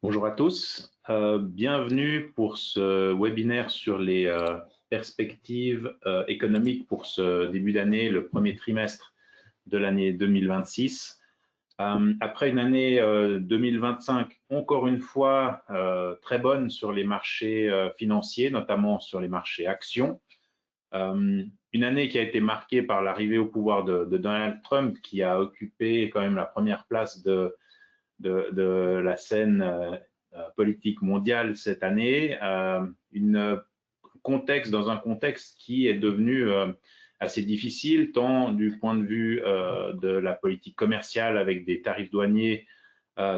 Bonjour à tous, bienvenue pour ce webinaire sur les perspectives économiques pour ce début d'année, le premier trimestre de l'année 2026. Après une année 2025, encore une fois, très bonne sur les marchés financiers, notamment sur les marchés actions. Une année qui a été marquée par l'arrivée au pouvoir de Donald Trump, qui a occupé quand même la première place de la scène politique mondiale cette année, dans un contexte qui est devenu assez difficile, tant du point de vue de la politique commerciale avec des tarifs douaniers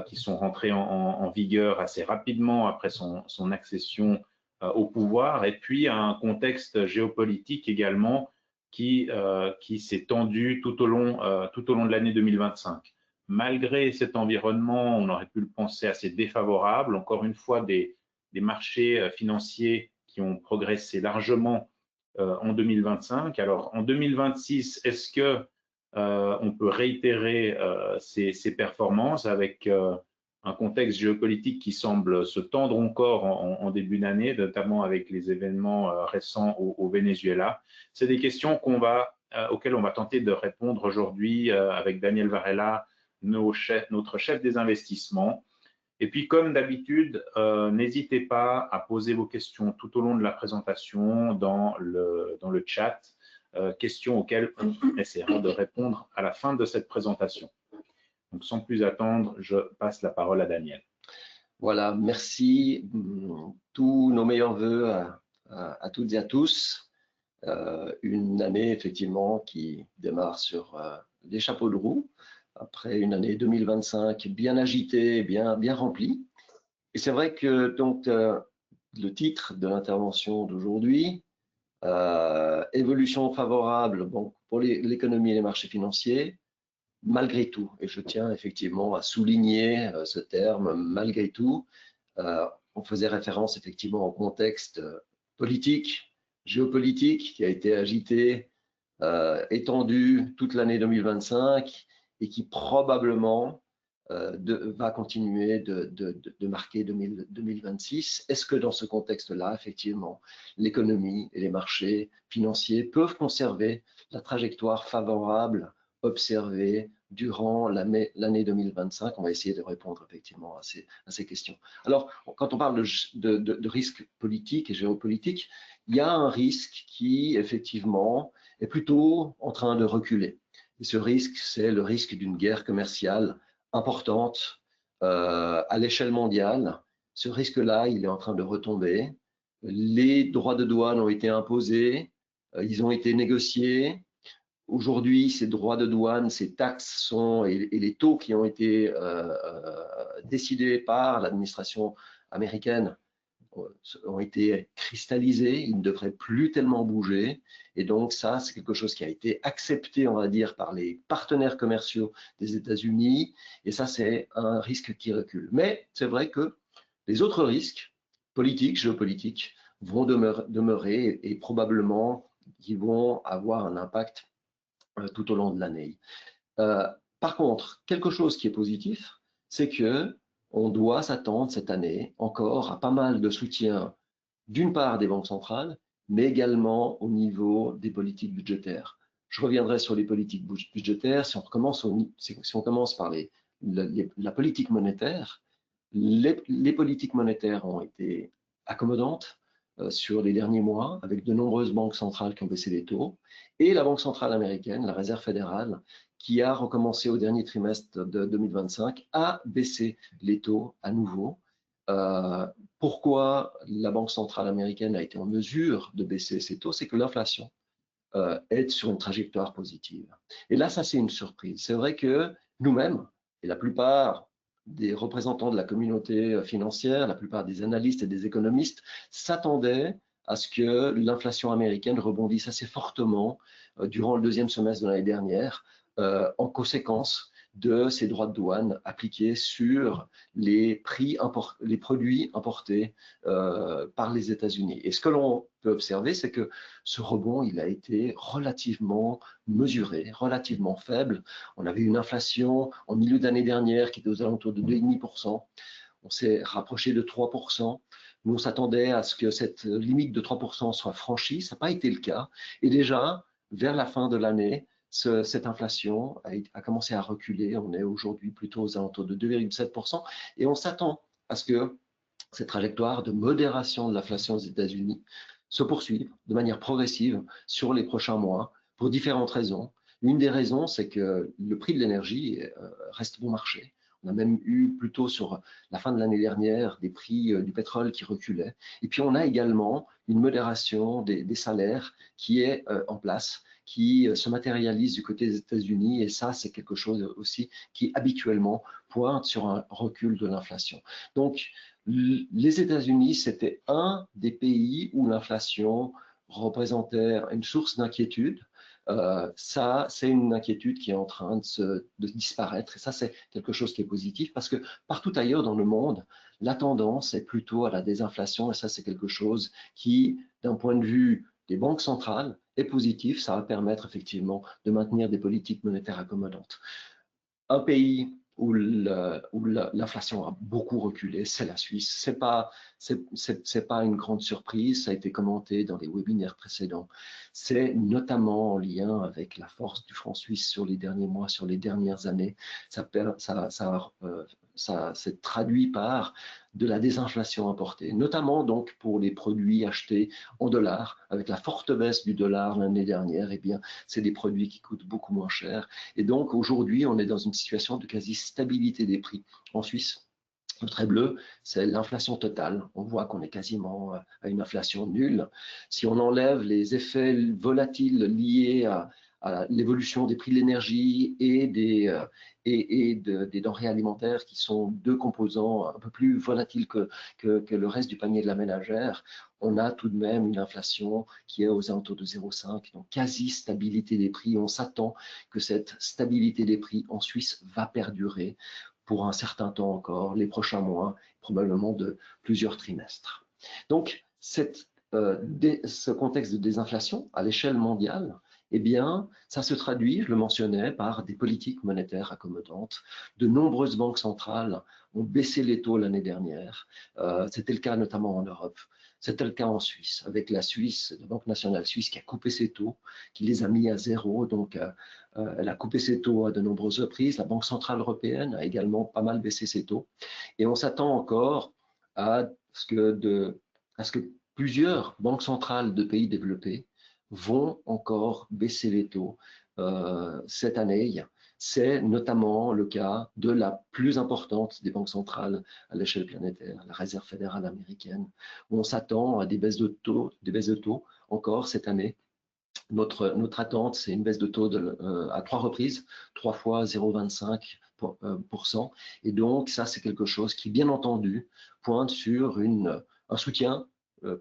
qui sont rentrés en vigueur assez rapidement après son accession au pouvoir, et puis un contexte géopolitique également qui s'est tendu tout au long de l'année 2025. Malgré cet environnement, on aurait pu le penser assez défavorable. Encore une fois, des marchés financiers qui ont progressé largement en 2025. Alors, en 2026, est-ce que on peut réitérer ces performances avec un contexte géopolitique qui semble se tendre encore en début d'année, notamment avec les événements récents au Venezuela? C'est des questions auxquelles on va tenter de répondre aujourd'hui avec Daniel Varela, notre chef des investissements. Et puis, comme d'habitude, n'hésitez pas à poser vos questions tout au long de la présentation dans le chat, questions auxquelles on essaiera de répondre à la fin de cette présentation. Donc, sans plus attendre, je passe la parole à Daniel. Voilà, merci. Tous nos meilleurs voeux à toutes et à tous. Une année, effectivement, qui démarre sur des chapeaux de roue, après une année 2025 bien agitée, bien remplie. Et c'est vrai que donc le titre de l'intervention d'aujourd'hui, évolution favorable donc, pour l'économie et les marchés financiers, malgré tout, et je tiens effectivement à souligner ce terme, malgré tout, on faisait référence effectivement au contexte politique, géopolitique qui a été agité, étendu toute l'année 2025 et qui probablement va continuer de marquer 2026. Est-ce que dans ce contexte-là, effectivement, l'économie et les marchés financiers peuvent conserver la trajectoire favorable observée durant l'année 2025? On va essayer de répondre effectivement à ces questions. Alors, quand on parle de risque politique et géopolitique, il y a un risque qui, effectivement, est plutôt en train de reculer. Et ce risque, c'est le risque d'une guerre commerciale importante à l'échelle mondiale. Ce risque-là, il est en train de retomber. Les droits de douane ont été imposés, ils ont été négociés. Aujourd'hui, ces droits de douane, ces taxes et les taux qui ont été décidés par l'administration américaine ont été cristallisés, ils ne devraient plus tellement bouger. Et donc ça, c'est quelque chose qui a été accepté, on va dire, par les partenaires commerciaux des États-Unis. Et ça, c'est un risque qui recule. Mais c'est vrai que les autres risques, politiques, géopolitiques, vont demeurer et probablement qui vont avoir un impact tout au long de l'année. Par contre, quelque chose qui est positif, c'est que on doit s'attendre cette année encore à pas mal de soutien, d'une part des banques centrales, mais également au niveau des politiques budgétaires. Je reviendrai sur les politiques budgétaires. Si on commence par la politique monétaire, les politiques monétaires ont été accommodantes sur les derniers mois, avec de nombreuses banques centrales qui ont baissé les taux, et la Banque centrale américaine, la Réserve fédérale, qui a recommencé au dernier trimestre de 2025 à baisser les taux à nouveau. Pourquoi la Banque centrale américaine a été en mesure de baisser ses taux? C'est que l'inflation est sur une trajectoire positive. Et là, ça, c'est une surprise. C'est vrai que nous-mêmes, et la plupart des représentants de la communauté financière, la plupart des analystes et des économistes s'attendaient à ce que l'inflation américaine rebondisse assez fortement durant le deuxième semestre de l'année dernière, en conséquence de ces droits de douane appliqués sur les produits importés par les États-Unis. Et ce que l'on peut observer, c'est que ce rebond, il a été relativement mesuré, relativement faible. On avait une inflation en milieu d'année dernière qui était aux alentours de 2,5%. on s'est rapproché de 3%. Nous, on s'attendait à ce que cette limite de 3% soit franchie. Ça n'a pas été le cas. Et déjà, vers la fin de l'année, cette inflation a commencé à reculer. On est aujourd'hui plutôt aux alentours de 2,7%. Et on s'attend à ce que cette trajectoire de modération de l'inflation aux États-Unis se poursuive de manière progressive sur les prochains mois pour différentes raisons. Une des raisons, c'est que le prix de l'énergie reste bon marché. On a même eu plutôt sur la fin de l'année dernière des prix du pétrole qui reculaient. Et puis on a également une modération des salaires qui est en place, qui se matérialise du côté des États-Unis. Et ça, c'est quelque chose aussi qui habituellement pointe sur un recul de l'inflation. Donc, les États-Unis, c'était un des pays où l'inflation représentait une source d'inquiétude. Ça, c'est une inquiétude qui est en train de disparaître. Et ça, c'est quelque chose qui est positif parce que partout ailleurs dans le monde, la tendance est plutôt à la désinflation. Et ça, c'est quelque chose qui, d'un point de vue des banques centrales, est positif. Ça va permettre effectivement de maintenir des politiques monétaires accommodantes. Un pays où l'inflation a beaucoup reculé, c'est la Suisse. C'est pas une grande surprise, ça a été commenté dans les webinaires précédents. C'est notamment en lien avec la force du franc suisse sur les derniers mois, sur les dernières années. Ça s'est traduit par de la désinflation importée, notamment donc pour les produits achetés en dollars. Avec la forte baisse du dollar l'année dernière, eh bien, c'est des produits qui coûtent beaucoup moins cher. Et donc aujourd'hui, on est dans une situation de quasi-stabilité des prix en Suisse. Le trait bleu, c'est l'inflation totale. On voit qu'on est quasiment à une inflation nulle. Si on enlève les effets volatiles liés à l'évolution des prix de l'énergie et des denrées alimentaires, qui sont deux composants un peu plus volatiles que le reste du panier de la ménagère, on a tout de même une inflation qui est aux alentours de 0,5, donc quasi-stabilité des prix. On s'attend que cette stabilité des prix en Suisse va perdurer pour un certain temps encore, les prochains mois, probablement de plusieurs trimestres. Donc, ce contexte de désinflation à l'échelle mondiale, eh bien, ça se traduit, je le mentionnais, par des politiques monétaires accommodantes. De nombreuses banques centrales ont baissé les taux l'année dernière. C'était le cas notamment en Europe. C'était le cas en Suisse, avec la Banque nationale suisse qui a coupé ses taux, qui les a mis à zéro. Donc, elle a coupé ses taux à de nombreuses reprises. La Banque centrale européenne a également pas mal baissé ses taux. Et on s'attend encore à ce que plusieurs banques centrales de pays développés vont encore baisser les taux cette année. C'est notamment le cas de la plus importante des banques centrales à l'échelle planétaire, la Réserve fédérale américaine, où on s'attend à des baisses de taux encore cette année. Notre attente, c'est une baisse de taux à 3 reprises, 3 fois 0,25%. Et donc, ça, c'est quelque chose qui, bien entendu, pointe sur un soutien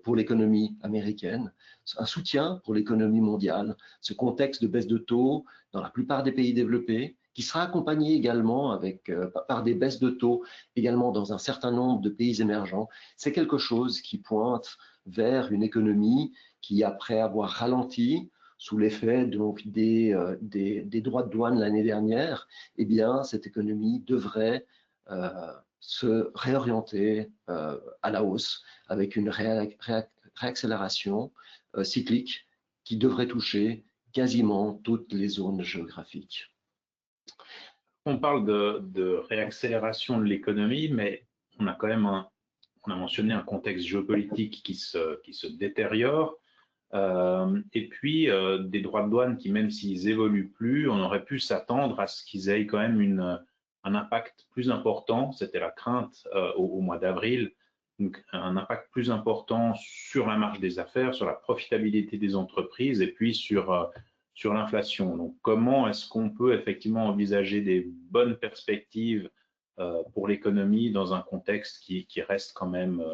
pour l'économie américaine, un soutien pour l'économie mondiale, ce contexte de baisse de taux dans la plupart des pays développés, qui sera accompagné également par des baisses de taux également dans un certain nombre de pays émergents. C'est quelque chose qui pointe vers une économie qui, après avoir ralenti sous l'effet donc des droits de douane l'année dernière, eh bien, cette économie devrait se réorienter à la hausse avec une réaccélération cyclique qui devrait toucher quasiment toutes les zones géographiques. On parle de réaccélération de l'économie, mais on a quand même on a mentionné un contexte géopolitique qui se détériore. Et puis des droits de douane qui, même s'ils évoluent plus, on aurait pu s'attendre à ce qu'ils aient quand même un impact plus important. C'était la crainte au mois d'avril, donc un impact plus important sur la marge des affaires, sur la profitabilité des entreprises et puis sur l'inflation. Donc, comment est-ce qu'on peut effectivement envisager des bonnes perspectives pour l'économie dans un contexte qui reste quand même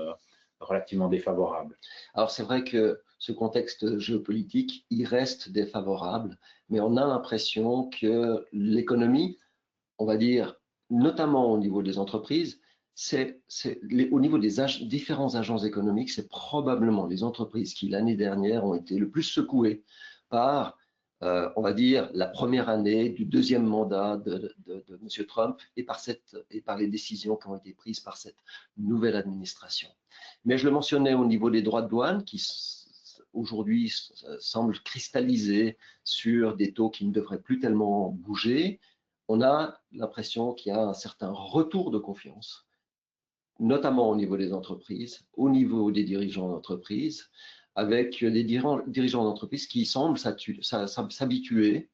relativement défavorable? Alors, c'est vrai que ce contexte géopolitique, il reste défavorable, mais on a l'impression que l'économie, on va dire, notamment au niveau des entreprises, au niveau des différents agents économiques, c'est probablement les entreprises qui, l'année dernière, ont été le plus secouées par on va dire, la première année du deuxième mandat de M. Trump et par les décisions qui ont été prises par cette nouvelle administration. Mais je le mentionnais au niveau des droits de douane qui aujourd'hui semblent cristalliser sur des taux qui ne devraient plus tellement bouger. On a l'impression qu'il y a un certain retour de confiance, notamment au niveau des entreprises, au niveau des dirigeants d'entreprise, avec des dirigeants d'entreprise qui semblent s'habituer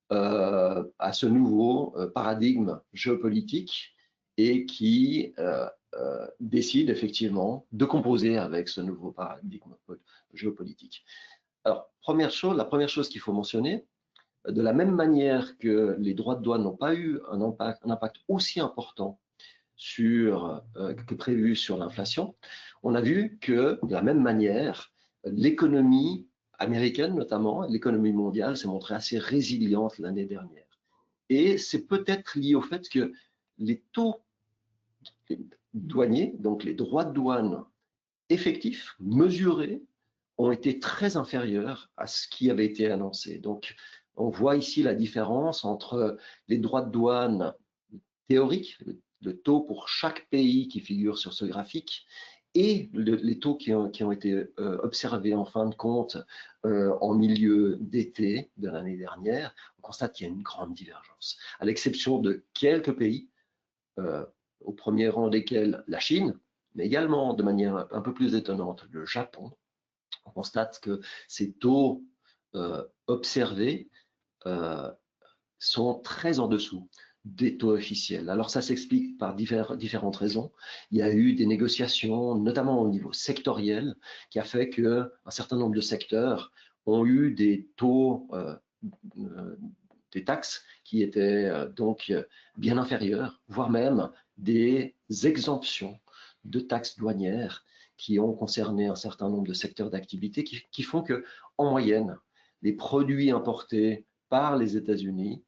à ce nouveau paradigme géopolitique et qui décident effectivement de composer avec ce nouveau paradigme géopolitique. Alors, la première chose qu'il faut mentionner, de la même manière que les droits de douane n'ont pas eu un impact aussi important que prévu sur l'inflation, on a vu que de la même manière, l'économie américaine notamment, l'économie mondiale s'est montrée assez résiliente l'année dernière. Et c'est peut-être lié au fait que les taux douaniers, donc les droits de douane effectifs, mesurés, ont été très inférieurs à ce qui avait été annoncé. Donc, on voit ici la différence entre les droits de douane théoriques, le taux pour chaque pays qui figure sur ce graphique, et les taux qui ont été observés en fin de compte en milieu d'été de l'année dernière. On constate qu'il y a une grande divergence, à l'exception de quelques pays, au premier rang desquels la Chine, mais également de manière un peu plus étonnante le Japon. On constate que ces taux observés sont très en dessous des taux officiels. Alors ça s'explique par différentes raisons. Il y a eu des négociations, notamment au niveau sectoriel, qui a fait qu'un certain nombre de secteurs ont eu des taux, des taxes qui étaient donc bien inférieurs, voire même des exemptions de taxes douanières qui ont concerné un certain nombre de secteurs d'activité qui font que, en moyenne, les produits importés par les États-Unis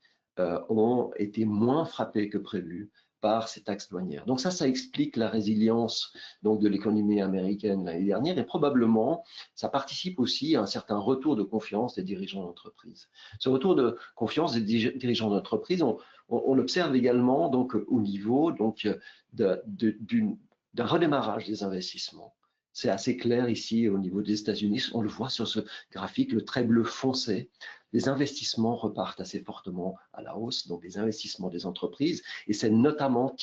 ont été moins frappés que prévu par ces taxes douanières. Donc ça explique la résilience donc, de l'économie américaine l'année dernière et probablement ça participe aussi à un certain retour de confiance des dirigeants d'entreprise. Ce retour de confiance des dirigeants d'entreprise, on l'observe également donc, au niveau donc, d'un redémarrage des investissements. C'est assez clair ici au niveau des États-Unis, on le voit sur ce graphique, le trait bleu foncé. Les investissements repartent assez fortement à la hausse, donc les investissements des entreprises, et c'est notamment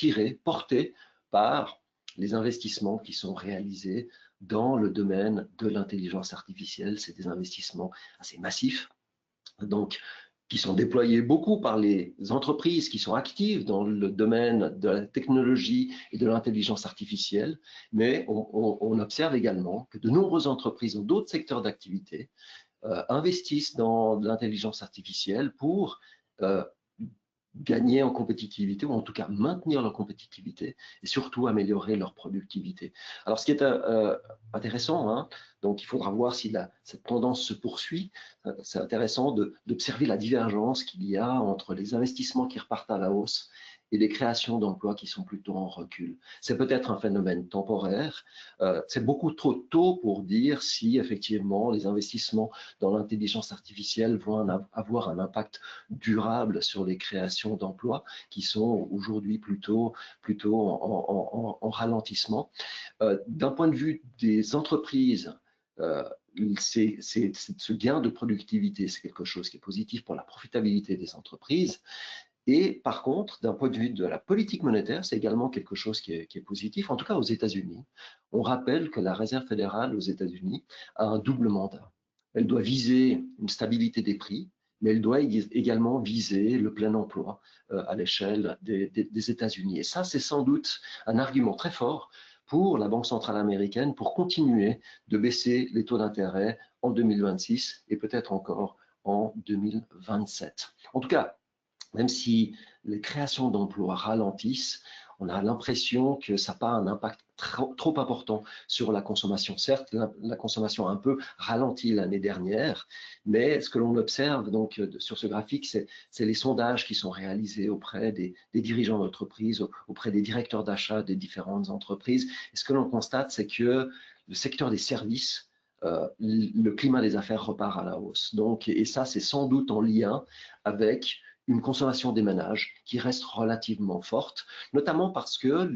porté par les investissements qui sont réalisés dans le domaine de l'intelligence artificielle. C'est des investissements assez massifs, donc qui sont déployés beaucoup par les entreprises qui sont actives dans le domaine de la technologie et de l'intelligence artificielle, mais on observe également que de nombreuses entreprises dans d'autres secteurs d'activité investissent dans l'intelligence artificielle pour gagner en compétitivité, ou en tout cas maintenir leur compétitivité, et surtout améliorer leur productivité. Alors, ce qui est intéressant, hein, donc il faudra voir si cette tendance se poursuit. C'est intéressant d'observer la divergence qu'il y a entre les investissements qui repartent à la hausse et les créations d'emplois qui sont plutôt en recul. C'est peut-être un phénomène temporaire. C'est beaucoup trop tôt pour dire si effectivement les investissements dans l'intelligence artificielle vont avoir un impact durable sur les créations d'emplois qui sont aujourd'hui plutôt en ralentissement. D'un point de vue des entreprises, ce gain de productivité, c'est quelque chose qui est positif pour la profitabilité des entreprises. Et par contre, d'un point de vue de la politique monétaire, c'est également quelque chose qui est positif, en tout cas aux États-Unis. On rappelle que la Réserve fédérale aux États-Unis a un double mandat. Elle doit viser une stabilité des prix, mais elle doit également viser le plein emploi à l'échelle des États-Unis. Et ça, c'est sans doute un argument très fort pour la Banque centrale américaine pour continuer de baisser les taux d'intérêt en 2026 et peut-être encore en 2027. En tout cas, même si les créations d'emplois ralentissent, on a l'impression que ça n'a pas un impact trop important sur la consommation. Certes, la consommation a un peu ralenti l'année dernière, mais ce que l'on observe donc sur ce graphique, c'est les sondages qui sont réalisés auprès des dirigeants d'entreprise, auprès des directeurs d'achat des différentes entreprises. Et ce que l'on constate, c'est que le secteur des services le climat des affaires repart à la hausse. Donc, et ça, c'est sans doute en lien avec une consommation des ménages qui reste relativement forte, notamment parce que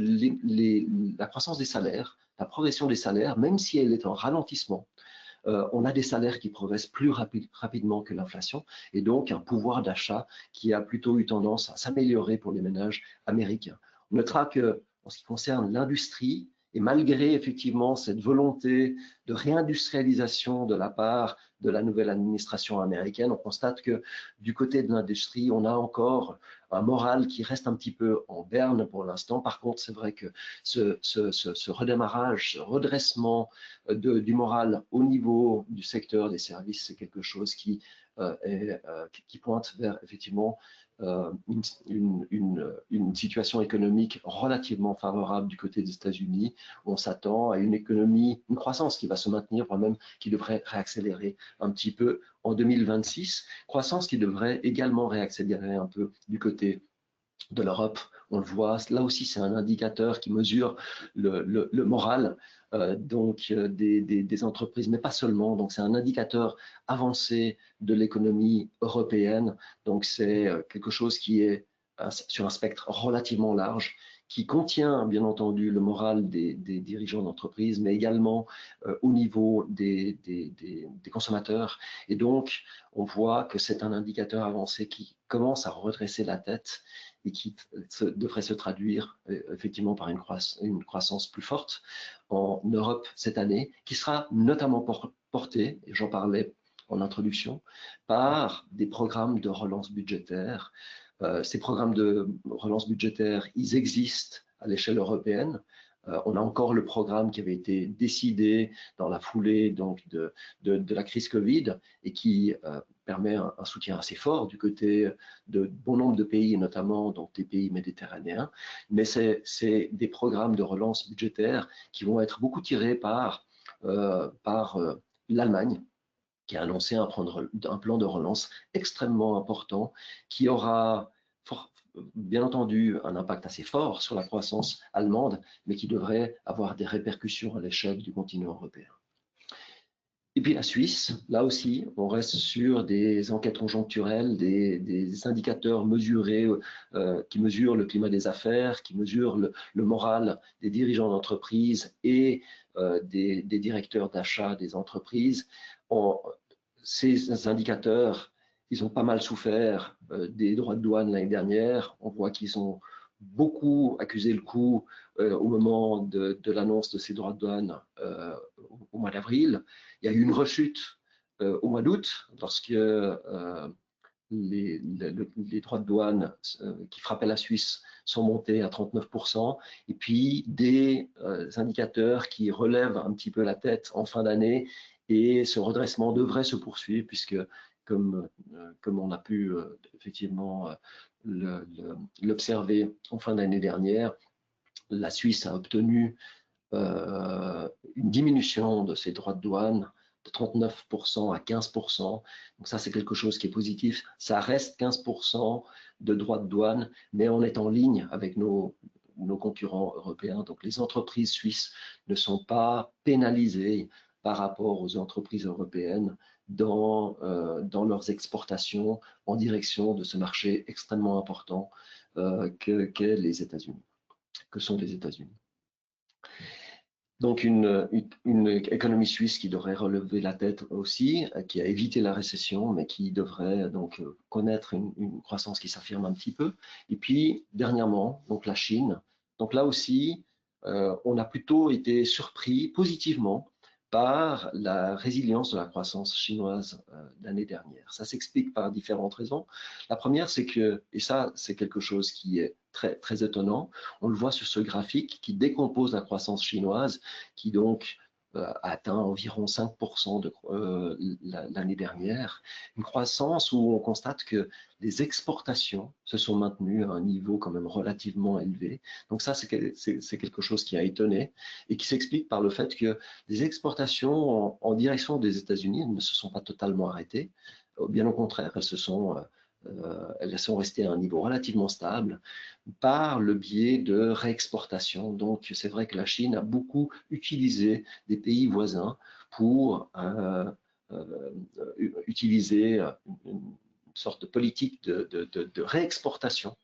la croissance des salaires, la progression des salaires, même si elle est en ralentissement, on a des salaires qui progressent plus rapidement que l'inflation et donc un pouvoir d'achat qui a plutôt eu tendance à s'améliorer pour les ménages américains. On notera que, en ce qui concerne l'industrie, et malgré effectivement cette volonté de réindustrialisation de la part de la nouvelle administration américaine, on constate que du côté de l'industrie, on a encore un moral qui reste un petit peu en berne pour l'instant. Par contre, c'est vrai que ce redémarrage, ce redressement du moral au niveau du secteur des services, c'est quelque chose qui pointe vers effectivement une situation économique relativement favorable du côté des États-Unis. On s'attend à une économie, une croissance qui va se maintenir, voire même qui devrait réaccélérer un petit peu en 2026. Croissance qui devrait également réaccélérer un peu du côté de l'Europe. On le voit, là aussi c'est un indicateur qui mesure le moral des entreprises, mais pas seulement. Donc c'est un indicateur avancé de l'économie européenne. Donc c'est quelque chose qui est sur un spectre relativement large, qui contient bien entendu le moral des dirigeants d'entreprise, mais également au niveau des consommateurs. Et donc on voit que c'est un indicateur avancé qui commence à redresser la tête et qui devrait se traduire effectivement par une croissance plus forte en Europe cette année, qui sera notamment portée, et j'en parlais en introduction, par des programmes de relance budgétaire. Ces programmes de relance budgétaire, ils existent à l'échelle européenne. On a encore le programme qui avait été décidé dans la foulée donc, de la crise Covid et qui permet un soutien assez fort du côté de bon nombre de pays, notamment donc, des pays méditerranéens. Mais c'est des programmes de relance budgétaire qui vont être beaucoup tirés par l'Allemagne, qui a annoncé un plan de relance extrêmement important qui aura bien entendu un impact assez fort sur la croissance allemande, mais qui devrait avoir des répercussions à l'échelle du continent européen. Et puis la Suisse, là aussi, on reste sur des enquêtes conjoncturelles, des indicateurs mesurés qui mesurent le climat des affaires, qui mesurent le moral des dirigeants d'entreprise et des directeurs d'achat des entreprises. Ces indicateurs, ils ont pas mal souffert des droits de douane l'année dernière. On voit qu'ils ont beaucoup accusé le coup au moment de l'annonce de ces droits de douane au mois d'avril. Il y a eu une rechute au mois d'août lorsque les droits de douane qui frappaient la Suisse sont montés à 39%, et puis des indicateurs qui relèvent un petit peu la tête en fin d'année, et ce redressement devrait se poursuivre puisque, comme on a pu effectivement l'observer en fin d'année dernière, la Suisse a obtenu une diminution de ses droits de douane de 39% à 15%. Donc ça, c'est quelque chose qui est positif. Ça reste 15% de droits de douane, mais on est en ligne avec nos concurrents européens. Donc les entreprises suisses ne sont pas pénalisées par rapport aux entreprises européennes dans leurs exportations en direction de ce marché extrêmement important qu'est les États-Unis, que sont les États-Unis. Donc une économie suisse qui devrait relever la tête aussi, qui a évité la récession, mais qui devrait donc connaître une croissance qui s'affirme un petit peu. Et puis dernièrement, donc la Chine. Donc là aussi, on a plutôt été surpris positivement par la résilience de la croissance chinoise l'année dernière. Ça s'explique par différentes raisons. La première, c'est que, et ça c'est quelque chose qui est très, très étonnant, on le voit sur ce graphique qui décompose la croissance chinoise, qui donc a atteint environ 5% l'année dernière, une croissance où on constate que les exportations se sont maintenues à un niveau quand même relativement élevé. Donc ça, c'est quelque chose qui a étonné et qui s'explique par le fait que les exportations en direction des États-Unis ne se sont pas totalement arrêtées. Bien au contraire, elles se sont elles sont restées à un niveau relativement stable par le biais de réexportation. Donc, c'est vrai que la Chine a beaucoup utilisé des pays voisins pour utiliser une sorte de politique de réexportation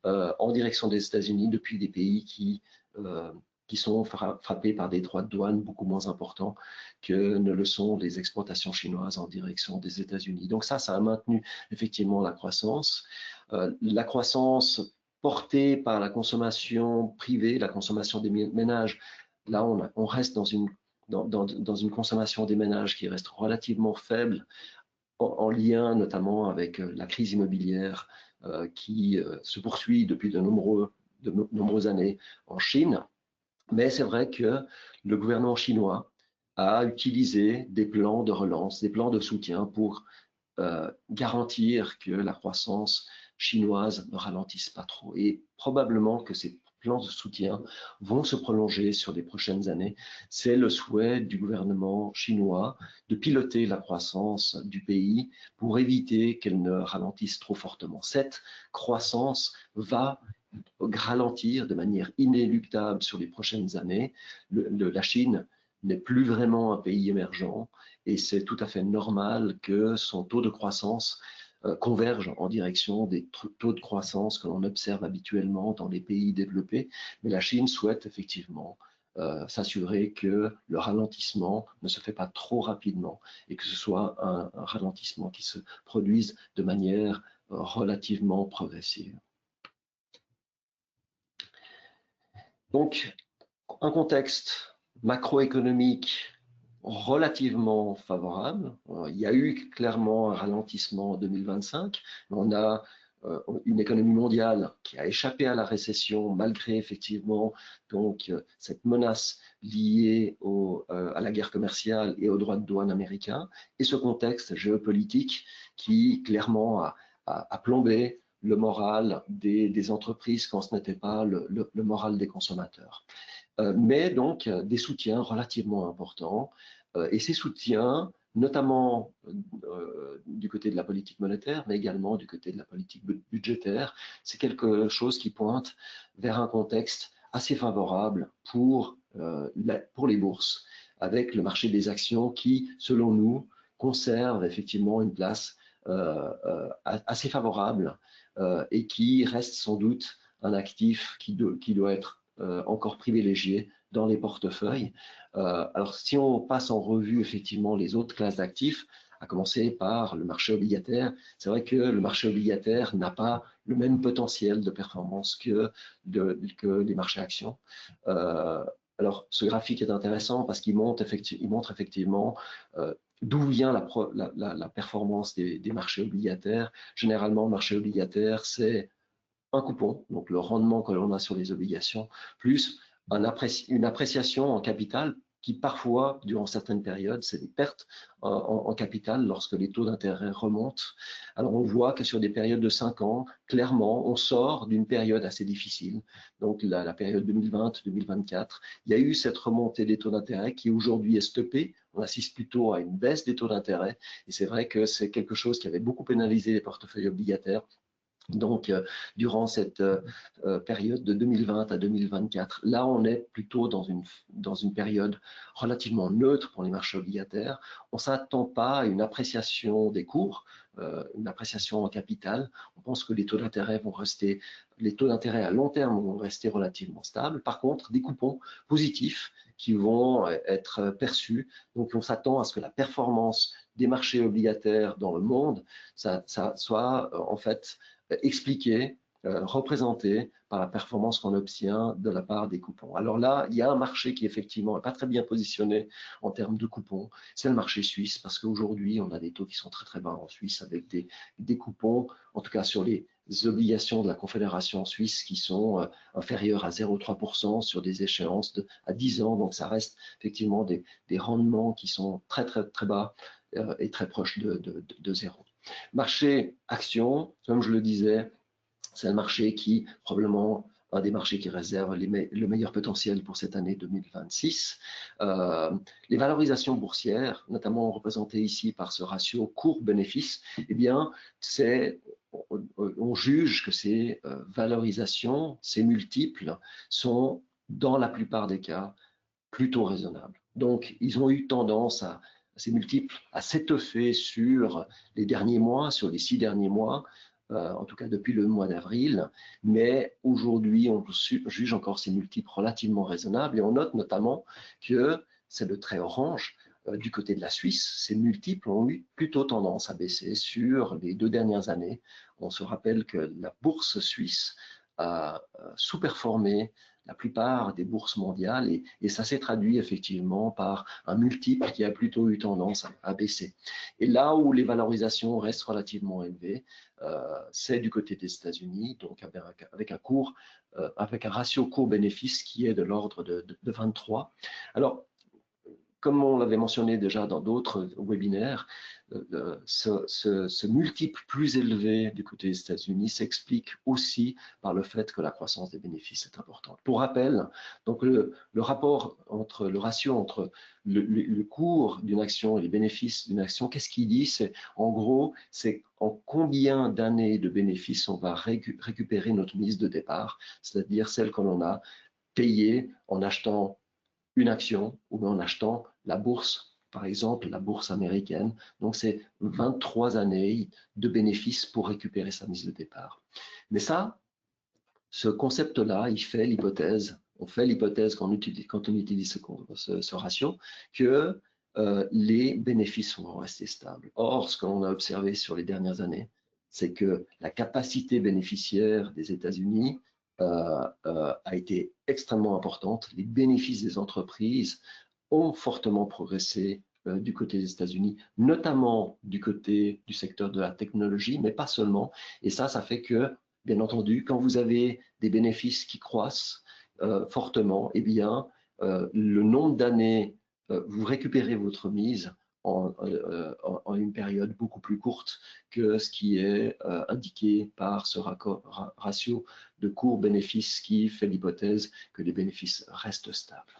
en direction des États-Unis depuis des pays qui sont frappés par des droits de douane beaucoup moins importants que ne le sont les exportations chinoises en direction des États-Unis. Donc ça a maintenu effectivement la croissance. La croissance portée par la consommation privée, la consommation des ménages, là on reste dans une consommation des ménages qui reste relativement faible, en lien notamment avec la crise immobilière qui se poursuit depuis de nombreuses années en Chine. Mais c'est vrai que le gouvernement chinois a utilisé des plans de relance, des plans de soutien pour garantir que la croissance chinoise ne ralentisse pas trop. Et probablement que ces plans de soutien vont se prolonger sur les prochaines années. C'est le souhait du gouvernement chinois de piloter la croissance du pays pour éviter qu'elle ne ralentisse trop fortement. Cette croissance va ralentir de manière inéluctable sur les prochaines années. La Chine n'est plus vraiment un pays émergent et c'est tout à fait normal que son taux de croissance converge en direction des taux de croissance que l'on observe habituellement dans les pays développés. Mais la Chine souhaite effectivement s'assurer que le ralentissement ne se fait pas trop rapidement et que ce soit un ralentissement qui se produise de manière relativement progressive. Donc, un contexte macroéconomique relativement favorable. Il y a eu clairement un ralentissement en 2025. On a une économie mondiale qui a échappé à la récession malgré effectivement donc cette menace liée à la guerre commerciale et aux droits de douane américains et ce contexte géopolitique qui clairement a plombé le moral des entreprises quand ce n'était pas le moral des consommateurs. Mais donc des soutiens relativement importants. Et ces soutiens, notamment du côté de la politique monétaire, mais également du côté de la politique budgétaire, c'est quelque chose qui pointe vers un contexte assez favorable pour les bourses, avec le marché des actions qui, selon nous, conserve effectivement une place assez favorable et qui reste sans doute un actif qui doit être encore privilégié dans les portefeuilles. Alors, si on passe en revue effectivement les autres classes d'actifs, à commencer par le marché obligataire, c'est vrai que le marché obligataire n'a pas le même potentiel de performance que les marchés actions. Alors, ce graphique est intéressant parce qu'il montre effectivement d'où vient la performance des marchés obligataires. Généralement, le marché obligataire, c'est un coupon, donc le rendement que l'on a sur les obligations, plus une appréciation en capital qui parfois, durant certaines périodes, c'est des pertes en capital lorsque les taux d'intérêt remontent. Alors on voit que sur des périodes de 5 ans, clairement, on sort d'une période assez difficile, donc la période 2020-2024. Il y a eu cette remontée des taux d'intérêt qui aujourd'hui est stoppée. On assiste plutôt à une baisse des taux d'intérêt et c'est vrai que c'est quelque chose qui avait beaucoup pénalisé les portefeuilles obligataires. Donc, durant cette période de 2020 à 2024, là, on est plutôt dans une période relativement neutre pour les marchés obligataires. On ne s'attend pas à une appréciation des cours, une appréciation en capital. On pense que les taux d'intérêt à long terme vont rester relativement stables. Par contre, des coupons positifs qui vont être perçus. Donc, on s'attend à ce que la performance des marchés obligataires dans le monde, ça soit en fait expliqué, représenté par la performance qu'on obtient de la part des coupons. Alors là, il y a un marché qui effectivement n'est pas très bien positionné en termes de coupons, c'est le marché suisse, parce qu'aujourd'hui, on a des taux qui sont très très bas en Suisse avec des coupons, en tout cas sur les obligations de la Confédération suisse qui sont inférieures à 0,3% sur des échéances à 10 ans, donc ça reste effectivement des rendements qui sont très très très bas et très proches de zéro. Marché action, comme je le disais, c'est un marché qui, probablement, un des marchés qui réserve le meilleur potentiel pour cette année 2026. Les valorisations boursières, notamment représentées ici par ce ratio cours-bénéfice, eh bien, on juge que ces valorisations, ces multiples, sont dans la plupart des cas plutôt raisonnables. Donc, ils ont eu tendance ces multiples à s'étoffer sur les derniers mois, sur les 6 derniers mois, en tout cas depuis le mois d'avril, mais aujourd'hui, on juge encore ces multiples relativement raisonnables et on note notamment que c'est le trait orange. Du côté de la Suisse, ces multiples ont eu plutôt tendance à baisser sur les 2 dernières années. On se rappelle que la bourse suisse a sous-performé la plupart des bourses mondiales et ça s'est traduit effectivement par un multiple qui a plutôt eu tendance à baisser. Et là où les valorisations restent relativement élevées, c'est du côté des États-Unis, donc avec un ratio cours-bénéfice qui est de l'ordre de 23. Alors, comme on l'avait mentionné déjà dans d'autres webinaires, ce multiple plus élevé du côté des États-Unis s'explique aussi par le fait que la croissance des bénéfices est importante. Pour rappel, donc le ratio entre le cours d'une action et les bénéfices d'une action, qu'est-ce qu'il dit? C'est en gros, c'est en combien d'années de bénéfices on va récupérer notre mise de départ, c'est-à-dire celle que l'on a payée en achetant une action ou en achetant la bourse, par exemple la bourse américaine. Donc c'est 23 années de bénéfices pour récupérer sa mise de départ. Mais ça, ce concept-là, il fait l'hypothèse, on fait l'hypothèse quand on utilise ce ratio, que les bénéfices vont rester stables. Or, ce que l'on a observé sur les dernières années, c'est que la capacité bénéficiaire des États-Unis a été extrêmement importante. Les bénéfices des entreprises ont fortement progressé du côté des États-Unis, notamment du côté du secteur de la technologie, mais pas seulement. Et ça fait que, bien entendu, quand vous avez des bénéfices qui croissent fortement, eh bien, le nombre d'années, vous récupérez votre mise en une période beaucoup plus courte que ce qui est indiqué par ce ratio de cours-bénéfice qui fait l'hypothèse que les bénéfices restent stables.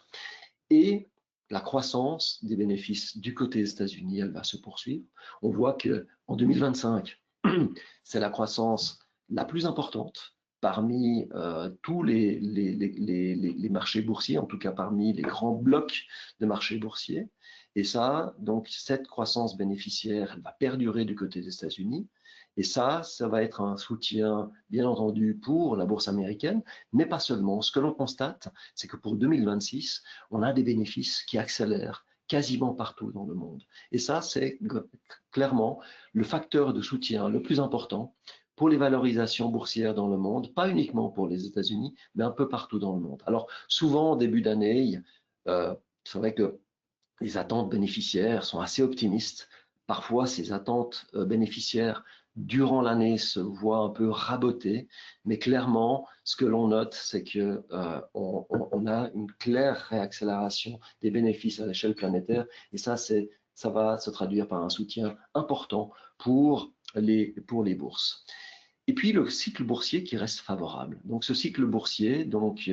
Et la croissance des bénéfices du côté des États-Unis, elle va se poursuivre. On voit qu'en 2025, c'est la croissance la plus importante parmi tous les marchés boursiers, en tout cas parmi les grands blocs de marchés boursiers. Et ça, donc cette croissance bénéficiaire, elle va perdurer du côté des États-Unis. Et ça va être un soutien, bien entendu, pour la bourse américaine, mais pas seulement. Ce que l'on constate, c'est que pour 2026, on a des bénéfices qui accélèrent quasiment partout dans le monde. Et ça, c'est clairement le facteur de soutien le plus important pour les valorisations boursières dans le monde, pas uniquement pour les États-Unis, mais un peu partout dans le monde. Alors, souvent, en début d'année, c'est vrai que les attentes bénéficiaires sont assez optimistes. Parfois, ces attentes bénéficiaires durant l'année se voient un peu rabotées, mais clairement, ce que l'on note, c'est que on a une claire réaccélération des bénéfices à l'échelle planétaire, et ça va se traduire par un soutien important pour les bourses. Et puis le cycle boursier qui reste favorable. Donc ce cycle boursier, donc,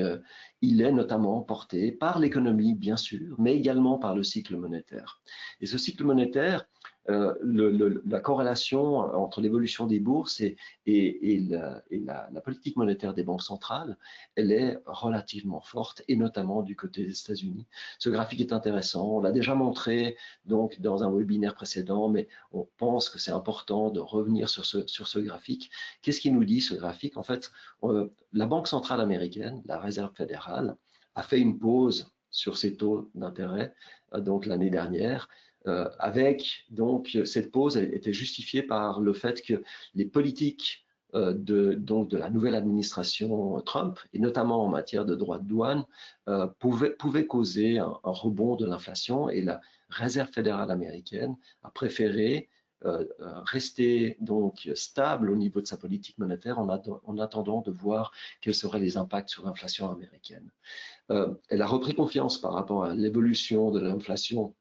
il est notamment porté par l'économie, bien sûr, mais également par le cycle monétaire. Et ce cycle monétaire, la corrélation entre l'évolution des bourses et la politique monétaire des banques centrales, elle est relativement forte, et notamment du côté des États-Unis. Ce graphique est intéressant, on l'a déjà montré donc, dans un webinaire précédent, mais on pense que c'est important de revenir sur ce graphique. Qu'est-ce qu'il nous dit, ce graphique? En fait, la Banque centrale américaine, la Réserve fédérale, a fait une pause sur ses taux d'intérêt donc l'année dernière, avec donc cette pause était justifiée par le fait que les politiques de la nouvelle administration Trump, et notamment en matière de droits de douane, pouvaient causer un rebond de l'inflation, et la Réserve fédérale américaine a préféré rester donc stable au niveau de sa politique monétaire en attendant de voir quels seraient les impacts sur l'inflation américaine. Elle a repris confiance par rapport à l'évolution de l'inflation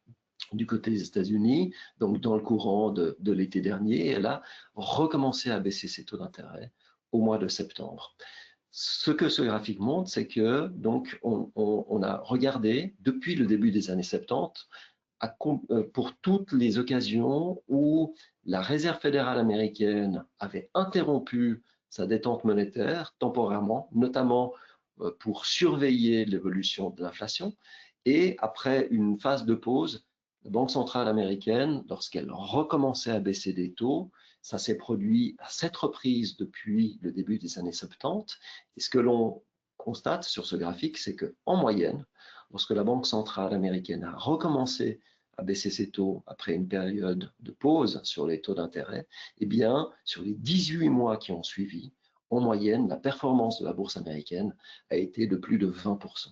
du côté des États-Unis, donc dans le courant de l'été dernier, elle a recommencé à baisser ses taux d'intérêt au mois de septembre. Ce que ce graphique montre, c'est que donc on a regardé depuis le début des années 70 pour toutes les occasions où la Réserve fédérale américaine avait interrompu sa détente monétaire temporairement, notamment pour surveiller l'évolution de l'inflation. Et après une phase de pause, la Banque centrale américaine, lorsqu'elle recommençait à baisser des taux, ça s'est produit à 7 reprises depuis le début des années 70. Et ce que l'on constate sur ce graphique, c'est qu'en moyenne, lorsque la Banque centrale américaine a recommencé à baisser ses taux après une période de pause sur les taux d'intérêt, eh bien, sur les 18 mois qui ont suivi, en moyenne, la performance de la bourse américaine a été de plus de 20%.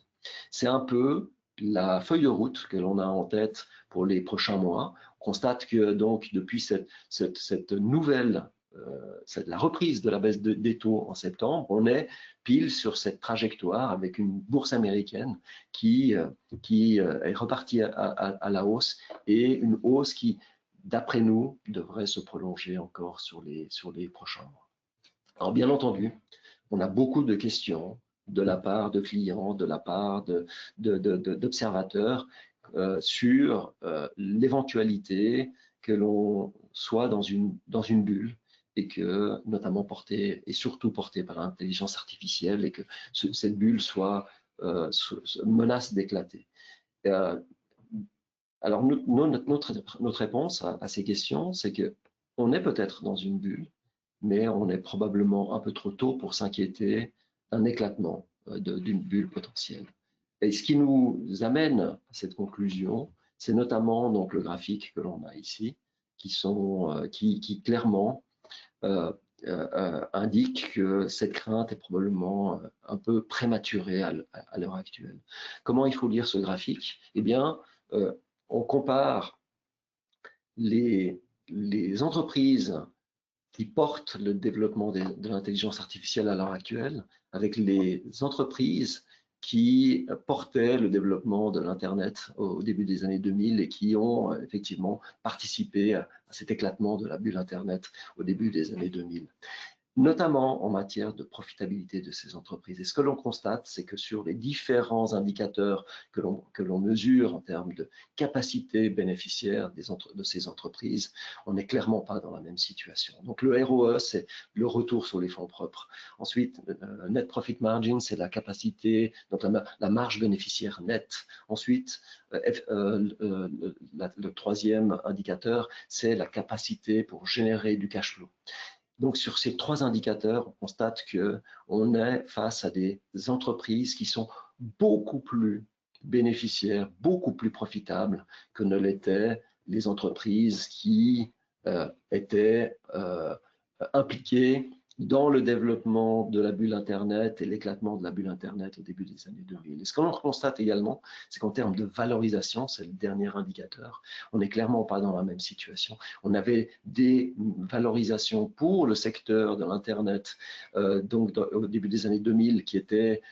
C'est un peu la feuille de route que l'on a en tête pour les prochains mois. On constate que donc depuis cette nouvelle, la reprise de la baisse des taux en septembre, on est pile sur cette trajectoire avec une bourse américaine qui est repartie à la hausse et une hausse qui, d'après nous, devrait se prolonger encore sur les prochains mois. Alors bien entendu, on a beaucoup de questions de la part de clients, de la part d'observateurs sur l'éventualité que l'on soit dans une bulle et que, notamment portée, et surtout portée par l'intelligence artificielle, et que cette bulle soit menace d'éclater. Alors, notre réponse à ces questions, c'est qu'on est peut-être dans une bulle, mais on est probablement un peu trop tôt pour s'inquiéter d'un éclatement d'une bulle potentielle. Et ce qui nous amène à cette conclusion, c'est notamment donc le graphique que l'on a ici, qui clairement indique que cette crainte est probablement un peu prématurée à l'heure actuelle. Comment il faut lire ce graphique? Eh bien, on compare les entreprises qui portent le développement de l'intelligence artificielle à l'heure actuelle avec les entreprises qui portaient le développement de l'Internet au début des années 2000 et qui ont effectivement participé à cet éclatement de la bulle Internet au début des années 2000. Notamment en matière de profitabilité de ces entreprises. Et ce que l'on constate, c'est que sur les différents indicateurs que l'on mesure en termes de capacité bénéficiaire de ces entreprises, on n'est clairement pas dans la même situation. Donc le ROE, c'est le retour sur les fonds propres. Ensuite, Net Profit Margin, c'est la capacité, donc la marge bénéficiaire nette. Ensuite, le troisième indicateur, c'est la capacité pour générer du cash flow. Donc, sur ces trois indicateurs, on constate qu'on est face à des entreprises qui sont beaucoup plus bénéficiaires, beaucoup plus profitables que ne l'étaient les entreprises qui étaient impliquées dans le développement de la bulle Internet et l'éclatement de la bulle Internet au début des années 2000. Et ce que l'on constate également, c'est qu'en termes de valorisation, c'est le dernier indicateur, on n'est clairement pas dans la même situation. On avait des valorisations pour le secteur de l'Internet donc au début des années 2000 qui étaient